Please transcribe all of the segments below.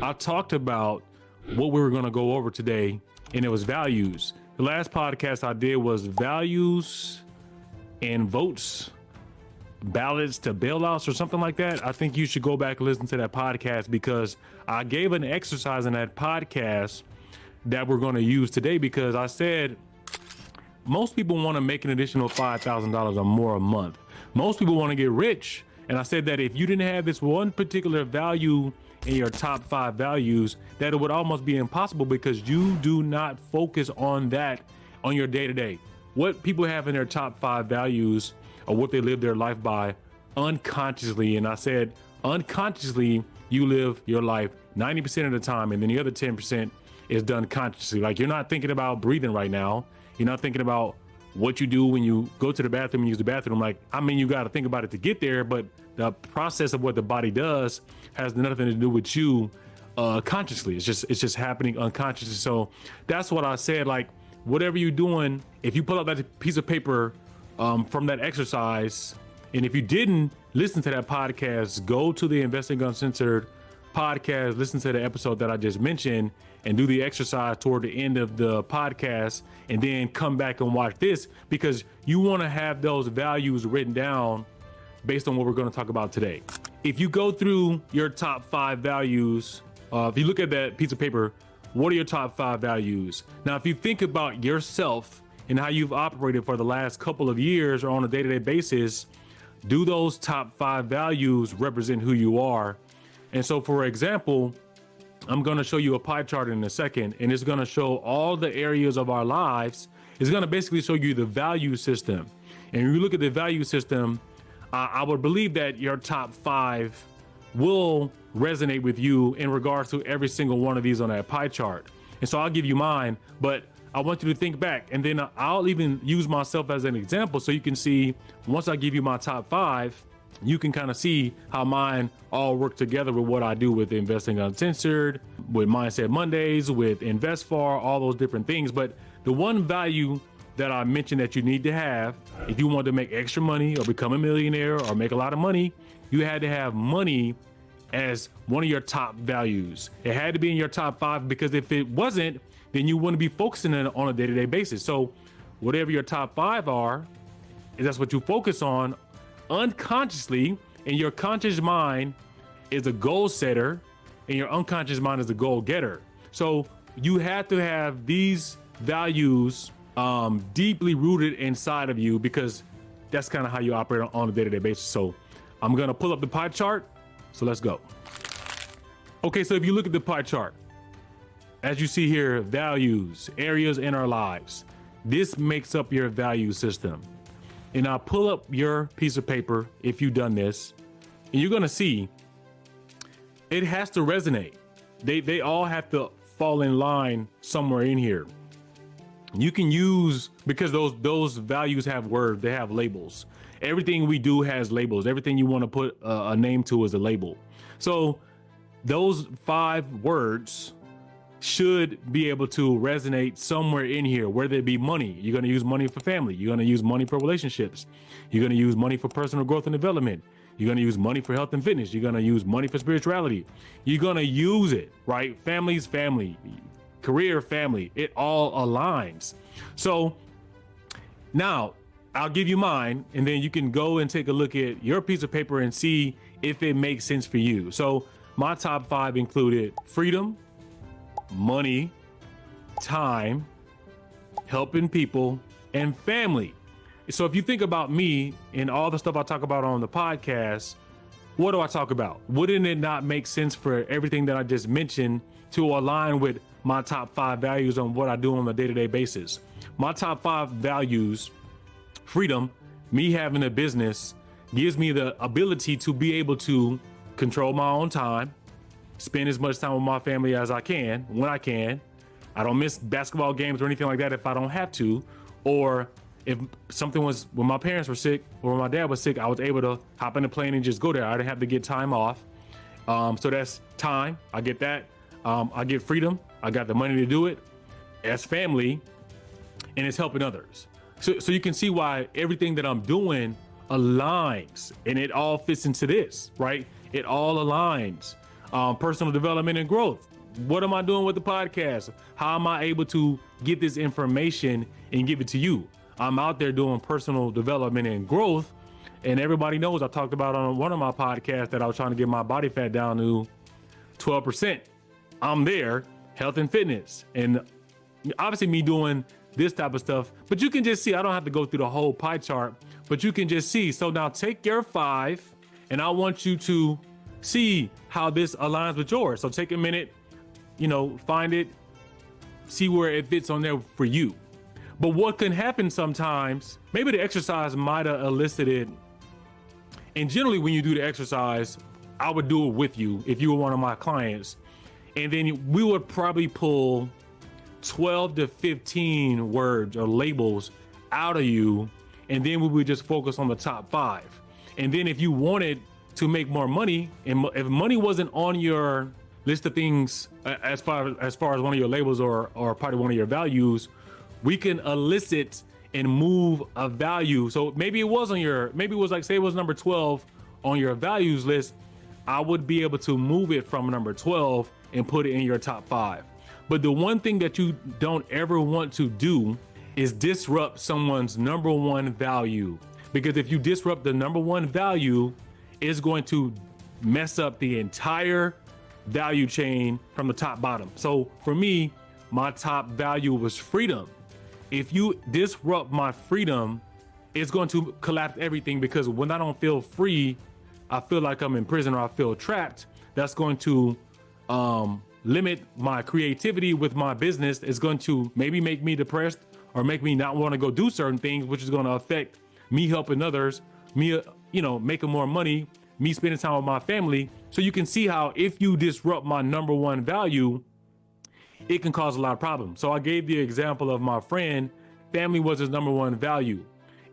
I talked about what we were going to go over today, and it was values. The last podcast I did was values and votes, ballots to bailouts or something like that. I think you should go back and listen to that podcast because I gave an exercise in that podcast that we're going to use today, because I said most people want to make an additional $5,000 or more a month. Most people want to get rich. And I said that if you didn't have this one particular value in your top 5 values, that it would almost be impossible because you do not focus on that on your day to day. What people have in their top 5 values or what they live their life by unconsciously. And I said, unconsciously, you live your life 90% of the time. And then the other 10% is done consciously. Like, you're not thinking about breathing right now. You're not thinking about what you do when you go to the bathroom and use the bathroom. Like, I mean, you got to think about it to get there, but the process of what the body does has nothing to do with you consciously. It's just happening unconsciously. So that's what I said. Like, whatever you're doing, if you pull out that piece of paper from that exercise, and if you didn't listen to that podcast, go to the Investing Uncensored podcast, listen to the episode that I just mentioned, and do the exercise toward the end of the podcast, and then come back and watch this, because you want to have those values written down based on what we're going to talk about today. If you go through your top 5 values, if you look at that piece of paper, what are your top 5 values? Now, if you think about yourself and how you've operated for the last couple of years or on a day-to-day basis, do those top 5 values represent who you are? And so, for example, I'm going to show you a pie chart in a second, and it's going to show all the areas of our lives. It's going to basically show you the value system. And when you look at the value system, I would believe that your top 5 will resonate with you in regards to every single one of these on that pie chart. And so I'll give you mine, but I want you to think back, and then I'll even use myself as an example so you can see, once I give you my top 5, you can kind of see how mine all work together with what I do with Investing Uncensored, with Mindset Mondays, with InvestFar, all those different things. But the one value that I mentioned that you need to have if you want to make extra money or become a millionaire or make a lot of money, you had to have money as one of your top values. It had to be in your top 5, because if it wasn't, then you wouldn't be focusing on a day-to-day basis. So whatever your top 5 are, that's what you focus on unconsciously, and your conscious mind is a goal setter and your unconscious mind is a goal getter. So you have to have these values deeply rooted inside of you, because that's kind of how you operate on a day-to-day basis. So I'm going to pull up the pie chart. So let's go. Okay, so if you look at the pie chart, as you see here, values, areas in our lives, this makes up your value system. And I'll pull up your piece of paper if you've done this, and you're going to see it has to resonate. They all have to fall in line somewhere in here. You can use, because those values have words, they have labels. Everything we do has labels. Everything you want to put a name to is a label. So those 5 words should be able to resonate somewhere in here, whether it be money. You're going to use money for family. You're going to use money for relationships. You're going to use money for personal growth and development. You're going to use money for health and fitness. You're going to use money for spirituality. You're going to use it, right? Family's family, career, family, it all aligns. So now I'll give you mine, and then you can go and take a look at your piece of paper and see if it makes sense for you. So my top 5 included freedom, money, time, helping people, and family. So if you think about me and all the stuff I talk about on the podcast, what do I talk about? Wouldn't it not make sense for everything that I just mentioned to align with my top 5 values on what I do on a day-to-day basis? My top 5 values: freedom, me having a business gives me the ability to be able to control my own time, spend as much time with my family as I can, when I can. I don't miss basketball games or anything like that if I don't have to. Or if something was, when my parents were sick or when my dad was sick, I was able to hop in the plane and just go there. I didn't have to get time off. So that's time. I get that. I get freedom. I got the money to do it. As family, and it's helping others. So you can see why everything that I'm doing aligns, and it all fits into this, right? It all aligns. personal development and growth. What am I doing with the podcast? How am I able to get this information and give it to you? I'm out there doing personal development and growth. And everybody knows I talked about on one of my podcasts that I was trying to get my body fat down to 12%. I'm there, health and fitness. And obviously me doing this type of stuff, but you can just see, I don't have to go through the whole pie chart, but you can just see. So now take your 5 and I want you to see how this aligns with yours. So take a minute, find it, see where it fits on there for you. But what can happen sometimes, maybe the exercise might have elicited, and generally when you do the exercise, I would do it with you if you were one of my clients. And then we would probably pull 12 to 15 words or labels out of you. And then we would just focus on the top 5. And then if you wanted to make more money, and if money wasn't on your list of things as far as one of your labels or part of one of your values, we can elicit and move a value. So maybe it was like, say it was number 12 on your values list. I would be able to move it from number 12 and put it in your top 5. But the one thing that you don't ever want to do is disrupt someone's number 1 value. Because if you disrupt the number 1 value, it's going to mess up the entire value chain from the top bottom. So for me, my top value was freedom. If you disrupt my freedom, it's going to collapse everything, because when I don't feel free, I feel like I'm in prison or I feel trapped. That's going to limit my creativity with my business. It's going to maybe make me depressed or make me not want to go do certain things, which is going to affect me helping others, me, making more money, me spending time with my family. So you can see how if you disrupt my number 1 value, it can cause a lot of problems. So I gave the example of my friend. Family was his number 1 value.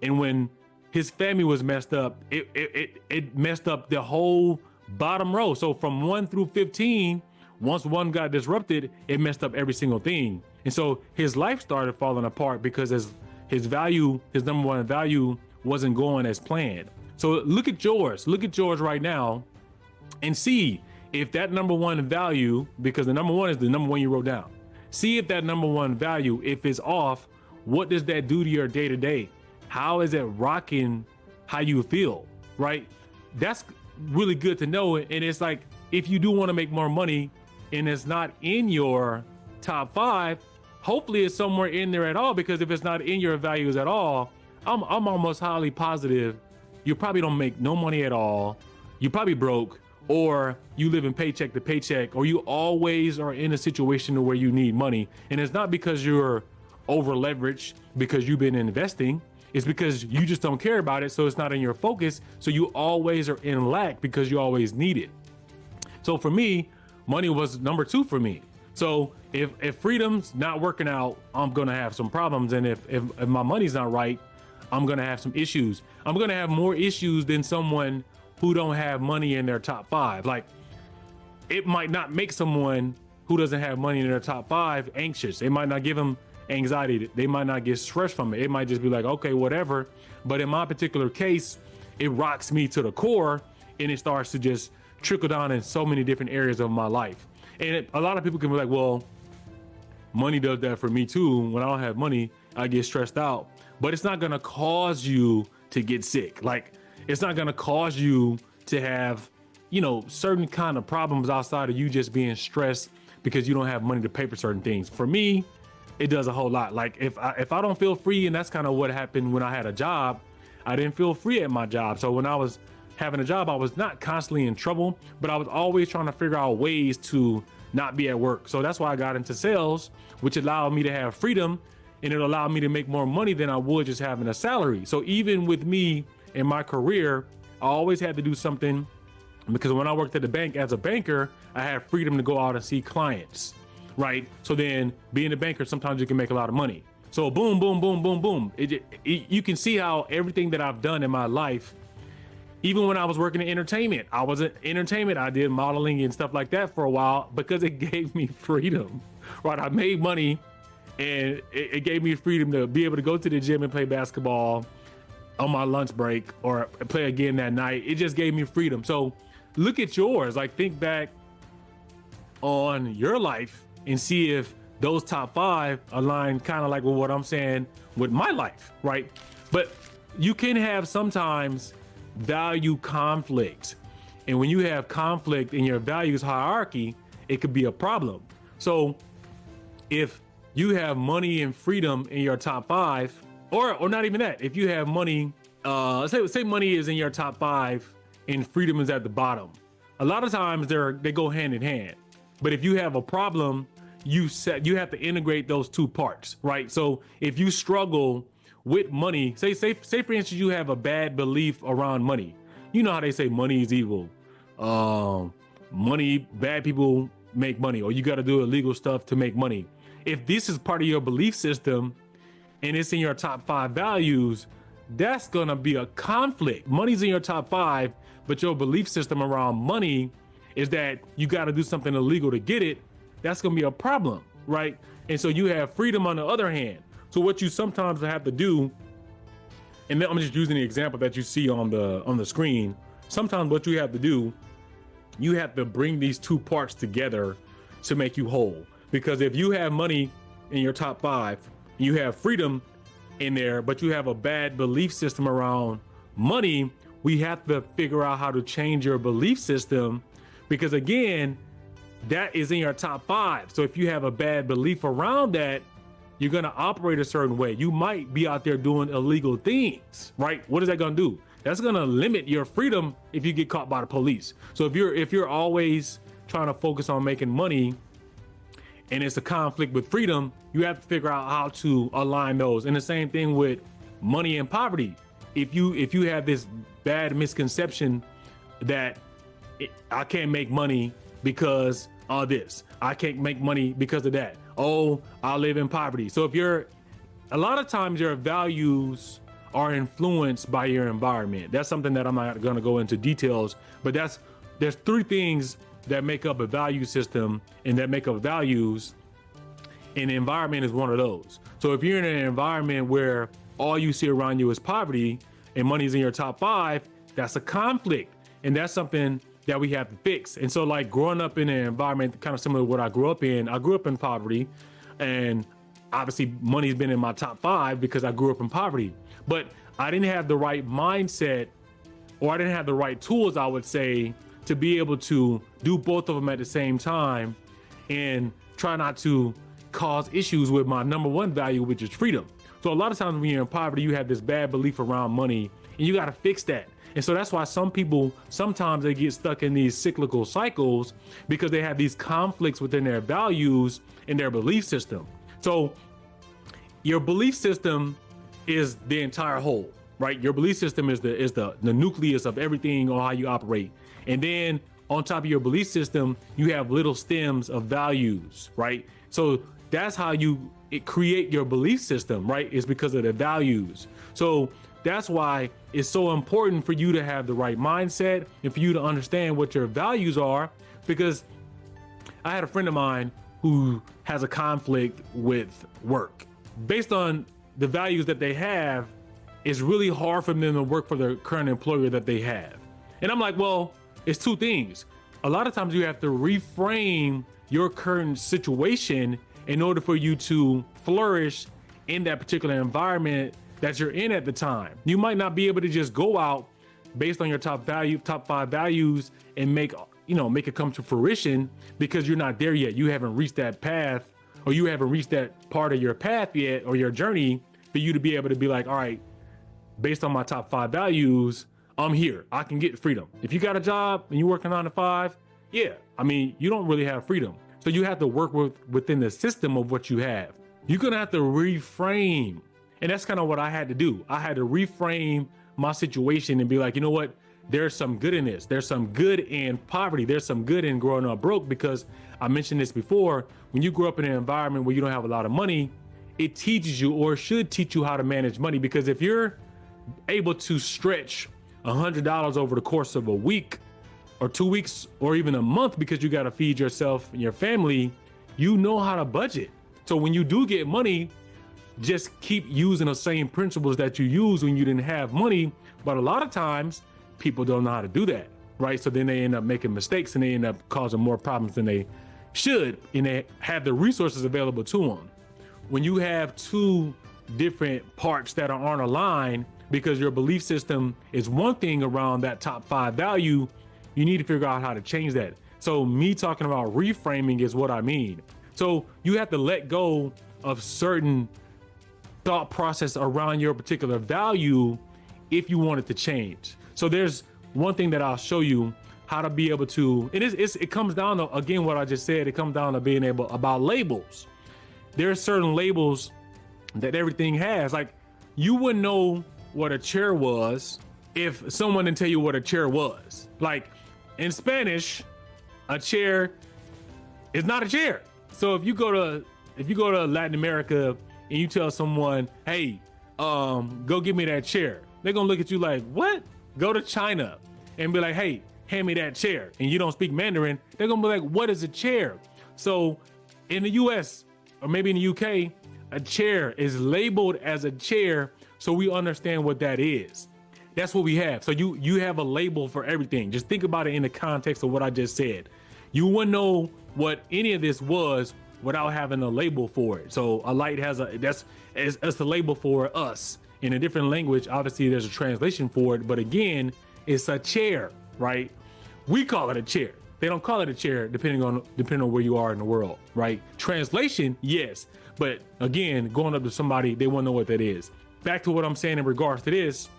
And when his family was messed up, it messed up the whole bottom row. So from 1 through 15, once one got disrupted, it messed up every single thing. And so his life started falling apart because his number 1 value wasn't going as planned. So look at yours right now and see if that number 1 value, because the number 1 is the number 1 you wrote down. See if that number 1 value, if it's off, what does that do to your day to day? How is it rocking how you feel, right? That's really good to know. And it's like, if you do want to make more money and it's not in your top 5, hopefully it's somewhere in there at all, because if it's not in your values at all, I'm almost highly positive you probably don't make no money at all. You probably broke, or you live in paycheck to paycheck, or you always are in a situation where you need money. And it's not because you're over leveraged because you've been investing. It's because you just don't care about it. So it's not in your focus. So you always are in lack because you always need it. So for me, money was number 2 for me. So if freedom's not working out, I'm going to have some problems. And if my money's not right, I'm going to have some issues. I'm going to have more issues than someone who don't have money in their top 5. Like, it might not make someone who doesn't have money in their top 5 anxious. It might not give them anxiety. They might not get stressed from it. It might just be like, okay, whatever. But in my particular case, it rocks me to the core, and it starts to just trickle down in so many different areas of my life. And a lot of people can be like, well, money does that for me too. When I don't have money, I get stressed out. But it's not going to cause you to get sick. Like, it's not going to cause you to have, certain kind of problems outside of you just being stressed because you don't have money to pay for certain things. For me, it does a whole lot. Like, if I don't feel free, and that's kind of what happened when I had a job, I didn't feel free at my job. So when I was having a job, I was not constantly in trouble, but I was always trying to figure out ways to not be at work. So that's why I got into sales, which allowed me to have freedom, and it allowed me to make more money than I would just having a salary. So even with me in my career, I always had to do something, because when I worked at the bank as a banker, I had freedom to go out and see clients, right? So then being a banker, sometimes you can make a lot of money. So boom, boom, boom, boom, boom. You can see how everything that I've done in my life, even when I was working in entertainment, I did modeling and stuff like that for a while because it gave me freedom, right? I made money, and it gave me freedom to be able to go to the gym and play basketball on my lunch break or play again that night. It just gave me freedom. So look at yours. Like, think back on your life and see if those top 5 align kind of like with what I'm saying with my life, right? But you can have sometimes value conflicts. And when you have conflict in your values hierarchy, it could be a problem. So if you have money and freedom in your top 5, or not even that, if you have money, say money is in your top 5 and freedom is at the bottom. A lot of times they go hand in hand. But if you have a problem, you have to integrate those two parts, right? So if you struggle with money, say for instance, you have a bad belief around money. You know how they say money is evil. Bad people make money, or you got to do illegal stuff to make money. If this is part of your belief system and it's in your top 5 values, that's going to be a conflict. Money's in your top 5, but your belief system around money is that you got to do something illegal to get it. That's going to be a problem, right? And so you have freedom on the other hand. So what you sometimes have to do, and I'm just using the example that you see on the screen. Sometimes what you have to do, you have to bring these two parts together to make you whole. Because if you have money in your top 5, you have freedom in there, but you have a bad belief system around money, we have to figure out how to change your belief system, because again, that is in your top 5. So if you have a bad belief around that, you're going to operate a certain way. You might be out there doing illegal things, right? What is that going to do? That's going to limit your freedom if you get caught by the police. So if you're always trying to focus on making money and it's a conflict with freedom, you have to figure out how to align those. And the same thing with money and poverty. If you have this bad misconception that I can't make money because of this, I can't make money because of that, oh, I live in poverty. So a lot of times your values are influenced by your environment. That's something that I'm not going to go into details, but there's 3 things that make up a value system and that make up values, and the environment is one of those. So if you're in an environment where all you see around you is poverty and money's in your top 5, that's a conflict, and that's something that we have to fix. And so like growing up in an environment kind of similar to what I grew up in poverty, and obviously money's been in my top 5 because I grew up in poverty, but I didn't have the right mindset, or I didn't have the right tools, I would say, to be able to do both of them at the same time and try not to cause issues with my number 1 value, which is freedom. So a lot of times when you're in poverty, you have this bad belief around money, and you got to fix that. And so that's why some people, sometimes they get stuck in these cyclical cycles because they have these conflicts within their values and their belief system. So your belief system is the entire whole, right? Your belief system is the nucleus of everything on how you operate. And then on top of your belief system, you have little stems of values, right? So that's how you create your belief system, right? It's because of the values. So that's why it's so important for you to have the right mindset and for you to understand what your values are. Because I had a friend of mine who has a conflict with work. Based on the values that they have, it's really hard for them to work for their current employer that they have. And I'm like, well, it's 2 things. A lot of times you have to reframe your current situation in order for you to flourish in that particular environment that you're in at the time. You might not be able to just go out based on your top 5 values and make it come to fruition because you're not there yet. You haven't reached that path, or you haven't reached that part of your path yet, or your journey, for you to be able to be like, all right, based on my top 5 values, I'm here. I can get freedom. If you got a job and you're working 9 to 5, yeah, I mean, you don't really have freedom. So you have to work within the system of what you have. You're gonna have to reframe. And that's kind of what I had to do. I had to reframe my situation and be like, you know what? There's some good in this. There's some good in poverty. There's some good in growing up broke, because I mentioned this before. When you grow up in an environment where you don't have a lot of money, it teaches you, or should teach you, how to manage money. Because if you're able to stretch $100 over the course of a week or 2 weeks or even a month because you got to feed yourself and your family, you know how to budget. So when you do get money, just keep using the same principles that you use when you didn't have money. But a lot of times people don't know how to do that, right? So then they end up making mistakes and they end up causing more problems than they should, and they have the resources available to them. When you have two different parts that aren't aligned because your belief system is one thing around that top 5 value, you need to figure out how to change that. So me talking about reframing is what I mean. So you have to let go of certain thought process around your particular value if you want it to change. So there's one thing that I'll show you how to be able to, and it comes down to, again, what I just said, it comes down to being able about labels. There are certain labels that everything has. Like, you wouldn't know what a chair was if someone didn't tell you what a chair was. Like, in Spanish, a chair is not a chair. So if you go to Latin America and you tell someone, hey, go get me that chair, they're gonna look at you like, what? Go to China and be like, hey, hand me that chair, and you don't speak Mandarin, they're gonna be like, what is a chair? So in the US, or maybe in the UK, a chair is labeled as a chair, so we understand what that is. That's what we have. So you have a label for everything. Just think about it in the context of what I just said. You wouldn't know what any of this was without having a label for it. So a light has that's a label for us. In a different language, obviously there's a translation for it, but again, it's a chair, right? We call it a chair. They don't call it a chair depending on where you are in the world, right? Translation, yes. But again, going up to somebody, they won't know what that is. Back to what I'm saying in regards to this,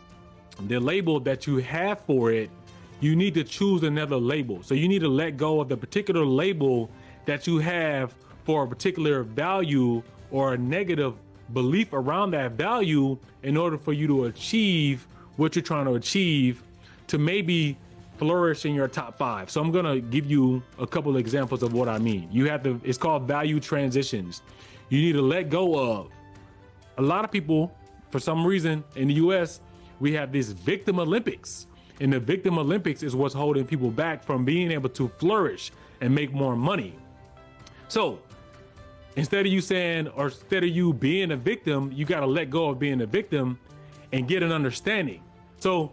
the label that you have for it, you need to choose another label. So you need to let go of the particular label that you have for a particular value or a negative belief around that value in order for you to achieve what you're trying to achieve, to maybe flourish in your top 5. So I'm gonna give you a couple of examples of what I mean. You have to, it's called value transitions. You need to let go of. A lot of people, for some reason in the US, we have this victim Olympics. And the victim Olympics is what's holding people back from being able to flourish and make more money. So instead of you being a victim, you got to let go of being a victim and get an understanding. So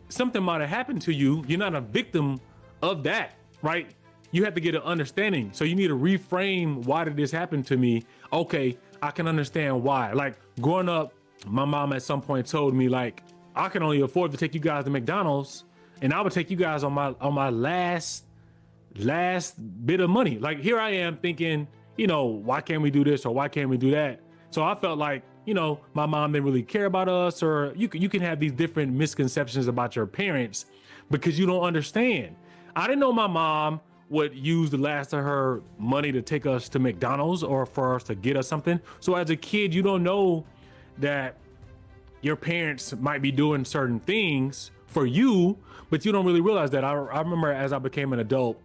something might have happened to you. You're not a victim of that, right? You have to get an understanding. So you need to reframe, why did this happen to me? Okay, I can understand why. Like growing up, my mom at some point told me, like, I can only afford to take you guys to McDonald's, and I would take you guys on my last bit of money. Like, here I am thinking, why can't we do this or why can't we do that? So I felt like, my mom didn't really care about us, or you can have these different misconceptions about your parents because you don't understand. I didn't know my mom would use the last of her money to take us to McDonald's or for us to get us something. So as a kid, you don't know that your parents might be doing certain things for you, but you don't really realize that. I remember as I became an adult,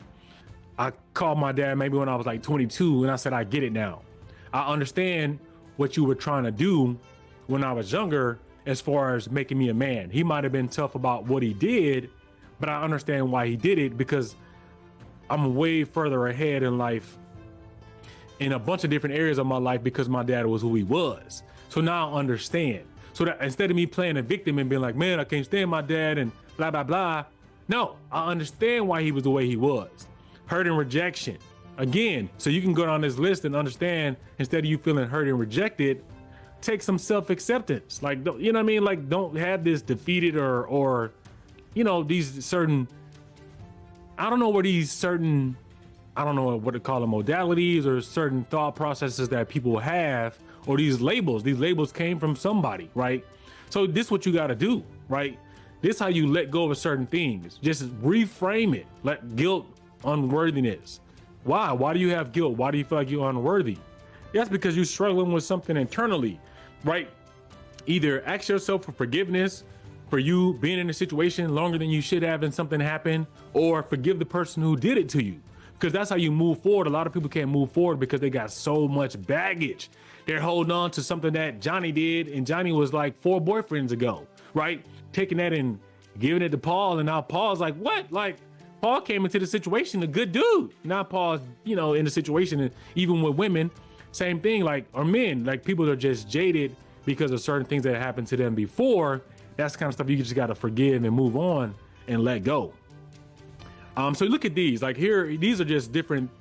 I called my dad maybe when I was like 22, and I said, I get it now. I understand what you were trying to do when I was younger as far as making me a man. He might have been tough about what he did, but I understand why he did it, because I'm way further ahead in life in a bunch of different areas of my life because my dad was who he was. So now I understand. So that instead of me playing a victim and being like, man, I can't stand my dad and blah, blah, blah. No, I understand why he was the way he was. Hurt and rejection. Again, so you can go down this list and understand, instead of you feeling hurt and rejected, take some self-acceptance. Like, you know what I mean? Like, don't have this defeated or these certain, I don't know what to call them, modalities or certain thought processes that people have, or these labels came from somebody, right? So this is what you got to do, right? This is how you let go of certain things. Just reframe it. Let guilt, unworthiness. Why do you have guilt? Why do you feel like you're unworthy? That's because you're struggling with something internally, right? Either ask yourself for forgiveness for you being in a situation longer than you should have and something happened, or forgive the person who did it to you. Because that's how you move forward. A lot of people can't move forward because they got so much baggage. They're holding on to something that Johnny did, and Johnny was like 4 boyfriends ago, right? Taking that and giving it to Paul, and now Paul's like, what? Like, Paul came into the situation a good dude. Now Paul's, in the situation, and even with women, same thing, like, or men, like people are just jaded because of certain things that happened to them before. That's the kind of stuff you just got to forgive and move on and let go. So look at these, like here, these are just different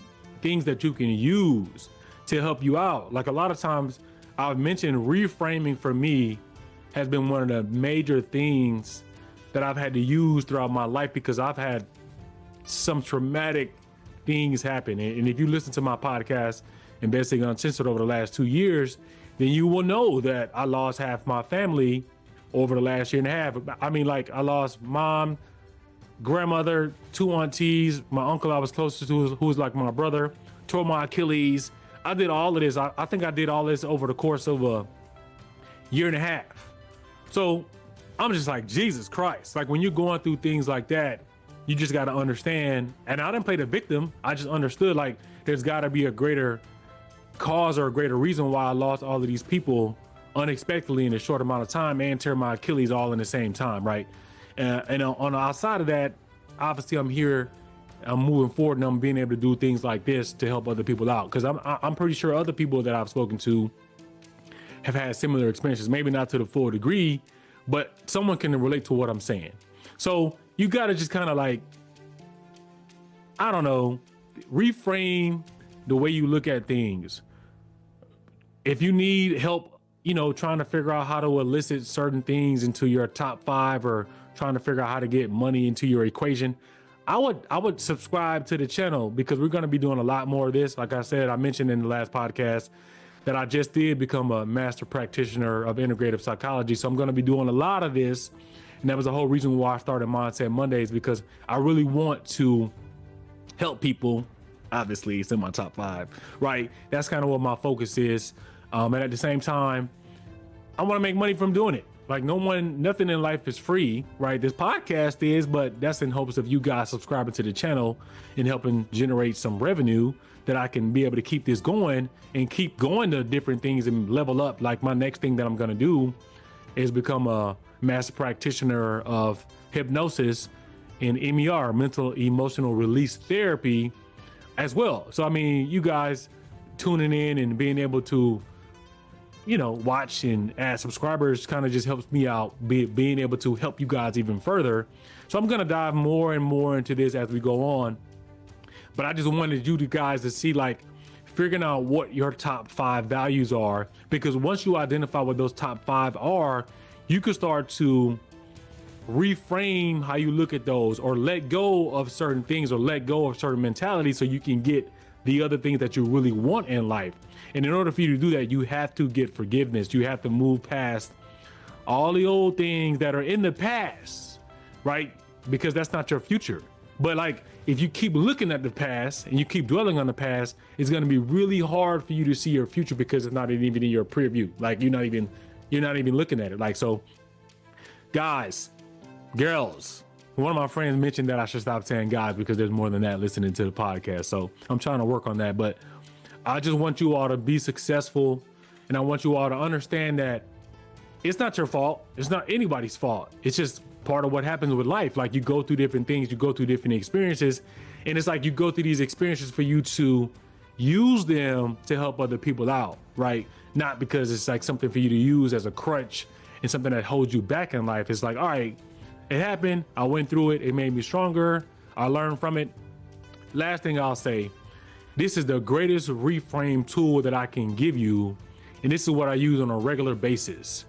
things that you can use to help you out. Like a lot of times I've mentioned reframing for me has been one of the major things that I've had to use throughout my life because I've had some traumatic things happen. And if you listen to my podcast, Investing Uncensored, over the last 2 years, then you will know that I lost half my family over the last year and a half. I mean, like, I lost mom, grandmother, 2 aunties, my uncle I was closest to, who was like my brother, tore my Achilles. I did all of this. I think I did all this over the course of a year and a half. So I'm just like, Jesus Christ. Like, when you're going through things like that, you just got to understand. And I didn't play the victim. I just understood, like, there's got to be a greater cause or a greater reason why I lost all of these people unexpectedly in a short amount of time and tear my Achilles all in the same time, right? And on the outside of that, obviously I'm here, I'm moving forward, and I'm being able to do things like this to help other people out. Because I'm pretty sure other people that I've spoken to have had similar experiences, maybe not to the full degree, but someone can relate to what I'm saying. So you got to just kind of, like, I don't know, reframe the way you look at things. If you need help, you know, trying to figure out how to elicit certain things into your top 5, or trying to figure out how to get money into your equation, I would subscribe to the channel, because we're going to be doing a lot more of this. Like I said, I mentioned in the last podcast that I just did become a master practitioner of integrative psychology. So I'm going to be doing a lot of this. And that was the whole reason why I started Mindset Mondays, because I really want to help people. Obviously, it's in my top 5, right? That's kind of what my focus is. And at the same time, I want to make money from doing it. Like, nothing in life is free, right? This podcast is, but that's in hopes of you guys subscribing to the channel and helping generate some revenue that I can be able to keep this going and keep going to different things and level up. Like, my next thing that I'm going to do is become a master practitioner of hypnosis and MER, mental emotional release therapy, as well. So, I mean, you guys tuning in and being able to, you know, watch and add subscribers kind of just helps me out, being able to help you guys even further. So I'm going to dive more and more into this as we go on. But I just wanted you guys to see, like, figuring out what your top 5 values are, because once you identify what those top 5 are, you can start to reframe how you look at those, or let go of certain things, or let go of certain mentalities, so you can get the other things that you really want in life. And in order for you to do that, you have to get forgiveness. You have to move past all the old things that are in the past, right? Because that's not your future. But, like, if you keep looking at the past and you keep dwelling on the past, it's going to be really hard for you to see your future, because it's not even in your preview. Like, you're not even looking at it. Like, so guys, girls, one of my friends mentioned that I should stop saying guys, because there's more than that listening to the podcast. So I'm trying to work on that. But I just want you all to be successful. And I want you all to understand that it's not your fault. It's not anybody's fault. It's just part of what happens with life. Like, you go through different things, you go through different experiences. And it's like, you go through these experiences for you to use them to help other people out, right? Not because it's like something for you to use as a crutch and something that holds you back in life. It's like, all right, it happened. I went through it. It made me stronger. I learned from it. Last thing I'll say, this is the greatest reframe tool that I can give you. And this is what I use on a regular basis.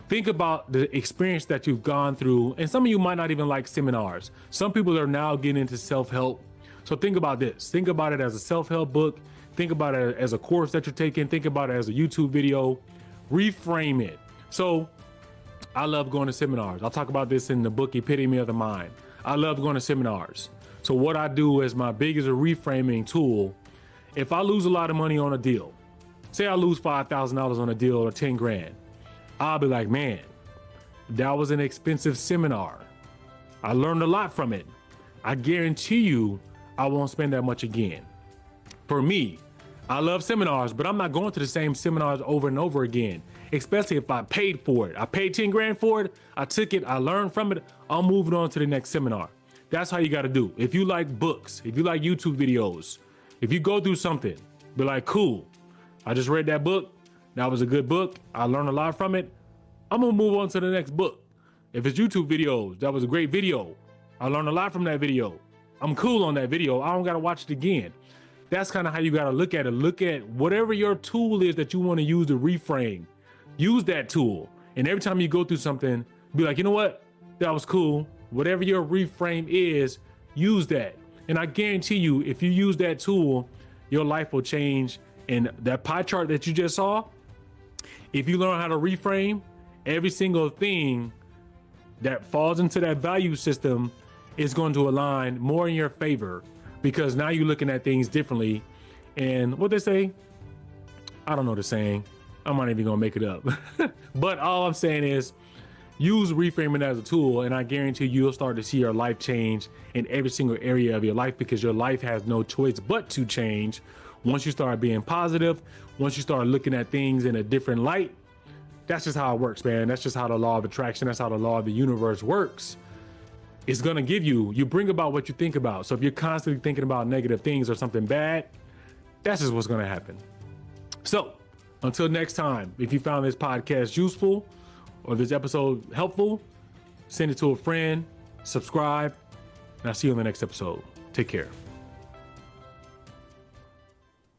Think about the experience that you've gone through. And some of you might not even like seminars. Some people are now getting into self-help. So think about this. Think about it as a self-help book. Think about it as a course that you're taking. Think about it as a YouTube video. Reframe it. So I love going to seminars. I'll talk about this in the book, Epitome of the Mind. I love going to seminars. So what I do as my biggest reframing tool, if I lose a lot of money on a deal, say I lose $5,000 on a deal or 10 grand, I'll be like, man, that was an expensive seminar. I learned a lot from it. I guarantee you I won't spend that much again. For me, I love seminars, but I'm not going to the same seminars over and over again, especially if I paid for it. I paid 10 grand for it. I took it. I learned from it. I'm moving on to the next seminar. That's how you got to do. If you like books, if you like YouTube videos, if you go through something, be like, cool, I just read that book. That was a good book. I learned a lot from it. I'm going to move on to the next book. If it's YouTube videos, that was a great video. I learned a lot from that video. I'm cool on that video. I don't got to watch it again. that's kind of how you got to look at it. Look at whatever your tool is that you want to use to reframe. Use that tool. And every time you go through something, be like, you know what? That was cool. Whatever your reframe is, use that. And I guarantee you, if you use that tool, your life will change. And that pie chart that you just saw, if you learn how to reframe, every single thing that falls into that value system is going to align more in your favor, because now you're looking at things differently. And what they say, I don't know the saying. I'm not even gonna make it up. But all I'm saying is use reframing as a tool, and I guarantee you'll start to see your life change in every single area of your life, because your life has no choice but to change. Once you start being positive, once you start looking at things in a different light, that's just how it works, man. That's just how the law of attraction, that's how the law of the universe works. It's gonna give you bring about what you think about. So if you're constantly thinking about negative things or something bad, that's just what's gonna happen. So until next time, if you found this podcast useful or this episode helpful, send it to a friend, subscribe, and I'll see you on the next episode. Take care.